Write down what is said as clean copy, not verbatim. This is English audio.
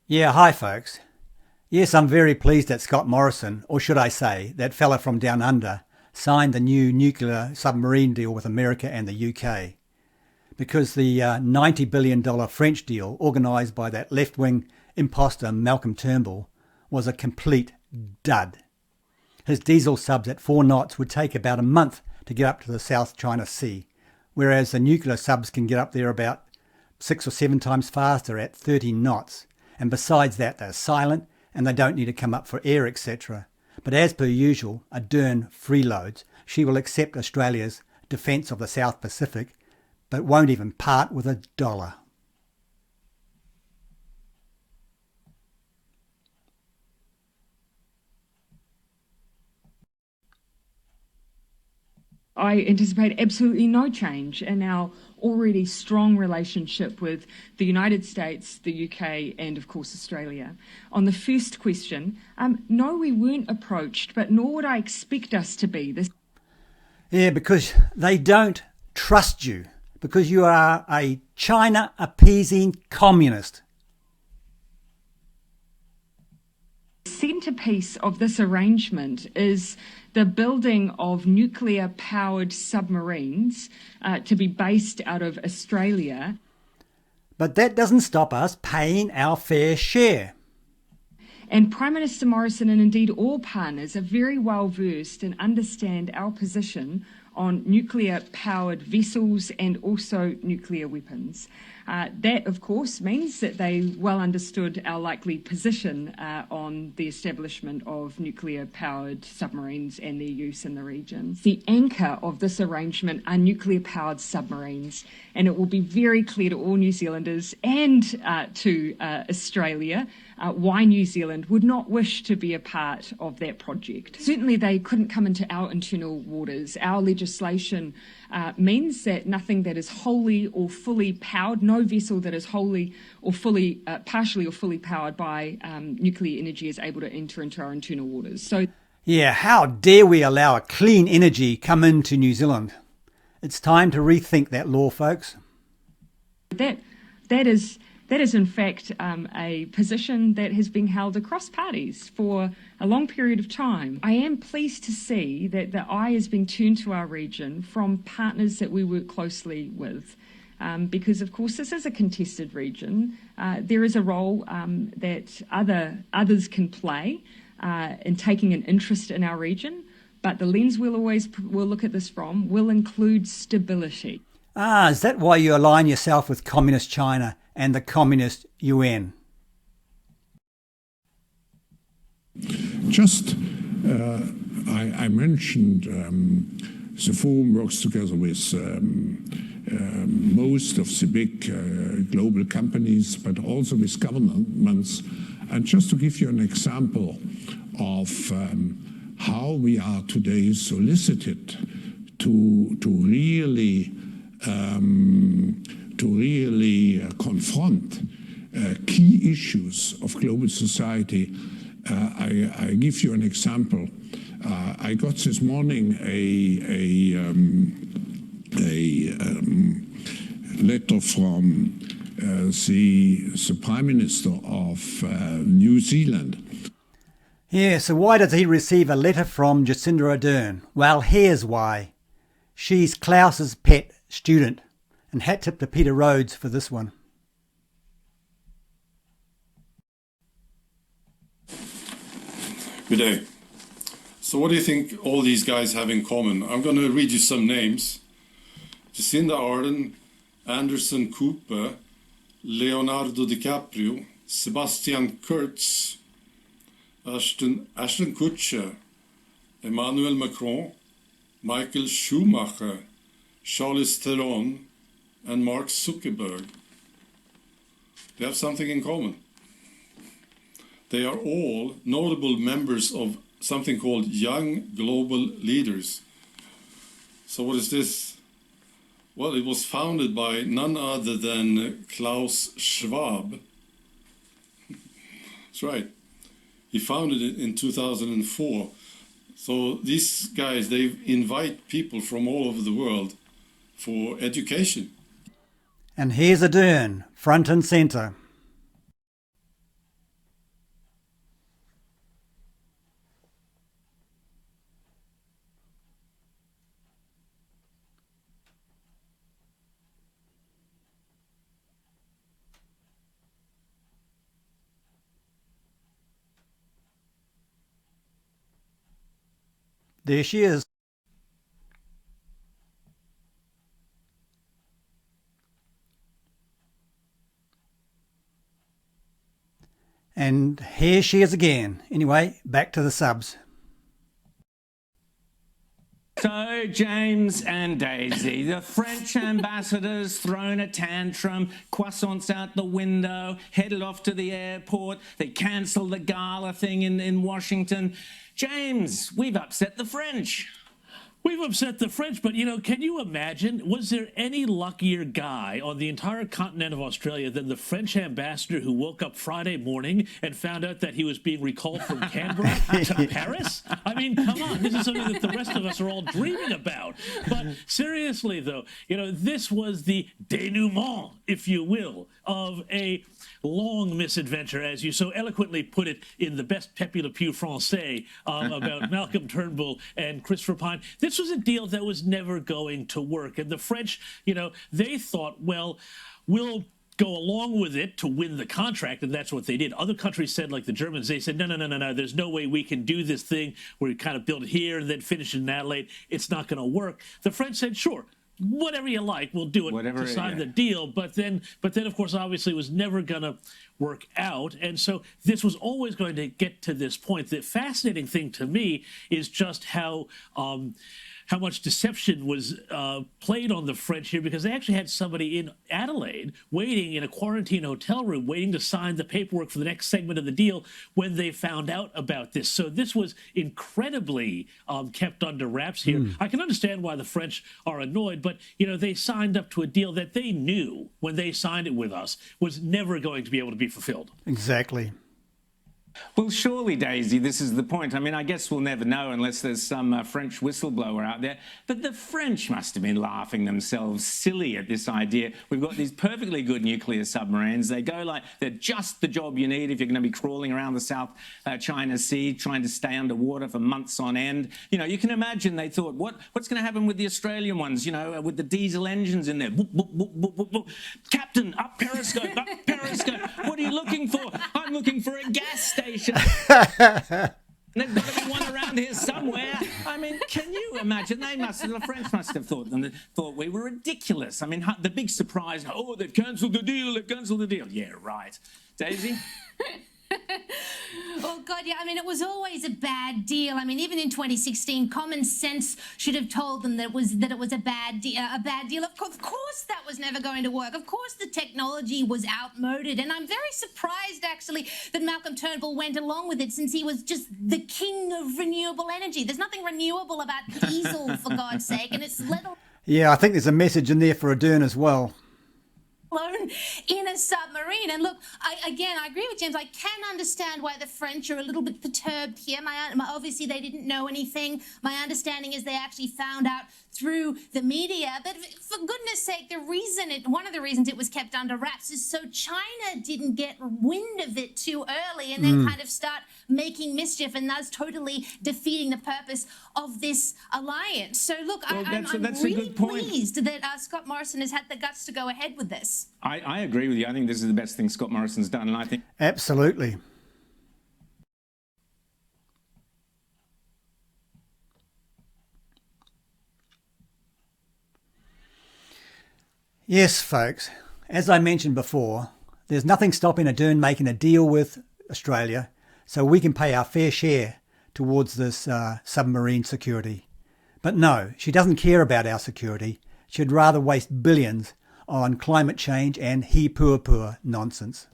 Yeah, hi folks. Yes, I'm very pleased that Scott Morrison, or should I say, that fella from down under, signed the new nuclear submarine deal with America and the UK. Because the $90 billion French deal, organised by that left-wing imposter Malcolm Turnbull, was a complete dud. His diesel subs at 4 knots would take about a month to get up to the South China Sea, whereas the nuclear subs can get up there about 6 or 7 times faster at 30 knots. And besides that, they're silent and they don't need to come up for air, etc. But as per usual, Ardern freeloads. She will accept Australia's defence of the South Pacific, but won't even part with a dollar. I anticipate absolutely no change in our already strong relationship with the United States, the UK, and of course Australia. On the first question, no, we weren't approached, but nor would I expect us to be. Yeah, because they don't trust you, because you are a China-appeasing communist. Centerpiece of this arrangement is the building of nuclear-powered submarines to be based out of Australia. But that doesn't stop us paying our fair share. And Prime Minister Morrison and indeed all partners are very well versed and understand our position on nuclear-powered vessels and also nuclear weapons. That, of course, means that they well understood our likely position on the establishment of nuclear-powered submarines and their use in the region. The anchor of this arrangement are nuclear-powered submarines, and it will be very clear to all New Zealanders and to Australia why New Zealand would not wish to be a part of that project. Certainly they couldn't come into our internal waters. Our legislation means that nothing that is wholly or fully powered, no vessel that is wholly or fully, partially or fully powered by nuclear energy is able to enter into our internal waters. So, yeah, how dare we allow a clean energy come into New Zealand? It's time to rethink that law, folks. That is in fact a position that has been held across parties for a long period of time. I am pleased to see that the eye is being turned to our region from partners that we work closely with. Because, of course, this is a contested region. There is a role that others can play in taking an interest in our region, but the lens we'll look at this from will include stability. Ah, is that why you align yourself with Communist China and the Communist UN? Just, I mentioned the forum works together with most of the big global companies, but also with governments. And just to give you an example of how we are today solicited to really confront key issues of global society. I give you an example. I got this morning a letter from the Prime Minister of New Zealand. Yeah, so why does he receive a letter from Jacinda Ardern? Well, here's why. She's Klaus's pet student, and hat tip to Peter Rhodes for this one. Good day. So what do you think all these guys have in common? I'm going to read you some names. Jacinda Ardern, Anderson Cooper, Leonardo DiCaprio, Sebastian Kurz, Ashton Kutcher, Emmanuel Macron, Michael Schumacher, Charlize Theron, and Mark Zuckerberg. They have something in common. They are all notable members of something called Young Global Leaders. So what is this? Well, it was founded by none other than Klaus Schwab. That's right. He founded it in 2004. So these guys, they invite people from all over the world for education. And here's Ardern, front and centre. There she is. And here she is again. Anyway, back to the subs. So, James and Daisy, the French ambassador's thrown a tantrum, croissants out the window, headed off to the airport. They cancelled the gala thing in Washington. James, we've upset the French. We've upset the French, but, you know, can you imagine, was there any luckier guy on the entire continent of Australia than the French ambassador who woke up Friday morning and found out that he was being recalled from Canberra to Paris? I mean, come on, this is something that the rest of us are all dreaming about. But seriously, though, you know, this was the denouement, if you will, of a long misadventure, as you so eloquently put it in the best Pepe Le Pew Francais about Malcolm Turnbull and Christopher Pyne. This was a deal that was never going to work. And the French, you know, they thought, well, we'll go along with it to win the contract, and that's what they did. Other countries said, like the Germans, they said, no, there's no way we can do this thing where we kind of build it here and then finish it in Adelaide. It's not going to work. The French said, sure, whatever you like, we'll do it to sign the deal. But then, of course, obviously it was never going to work out. And so this was always going to get to this point. The fascinating thing to me is just how much deception was played on the French here, because they actually had somebody in Adelaide waiting in a quarantine hotel room, waiting to sign the paperwork for the next segment of the deal when they found out about this. So this was incredibly kept under wraps here. I can understand why the French are annoyed, but, you know, they signed up to a deal that they knew when they signed it with us was never going to be able to be fulfilled. Exactly. Well, surely, Daisy, this is the point. I mean, I guess we'll never know unless there's some French whistleblower out there. But the French must have been laughing themselves silly at this idea. We've got these perfectly good nuclear submarines. They go like they're just the job you need if you're going to be crawling around the South China Sea, trying to stay underwater for months on end. You know, you can imagine they thought, what's going to happen with the Australian ones, you know, with the diesel engines in there? Boop, boop, boop, boop, boop, boop. Captain, up periscope, up periscope. What are you looking for? I'm looking for a gas station. There's got to be one around here somewhere. I mean, can you imagine? The French must have thought we were ridiculous. I mean, the big surprise, oh, they've cancelled the deal. Yeah, right. Daisy? Oh, God, yeah. I mean, it was always a bad deal. I mean, even in 2016, common sense should have told them that it was a bad deal. Of course, that was never going to work. Of course, the technology was outmoded. And I'm very surprised, actually, that Malcolm Turnbull went along with it, since he was just the king of renewable energy. There's nothing renewable about diesel, for God's sake, and it's little. Yeah, I think there's a message in there for Ardern as well. In a submarine. And look, I agree with James. I can understand why the French are a little bit perturbed here. Obviously, they didn't know anything. My understanding is they actually found out through the media. But for goodness sake, one of the reasons it was kept under wraps is so China didn't get wind of it too early and then kind of start making mischief, and thus totally defeating the purpose of this alliance. So look, I'm really pleased that Scott Morrison has had the guts to go ahead with this. I agree with you. I think this is the best thing Scott Morrison's done, and I think Absolutely. Yes, folks, as I mentioned before, there's nothing stopping Ardern making a deal with Australia so we can pay our fair share towards this submarine security. But no, she doesn't care about our security. She'd rather waste billions on climate change and HePuapua nonsense.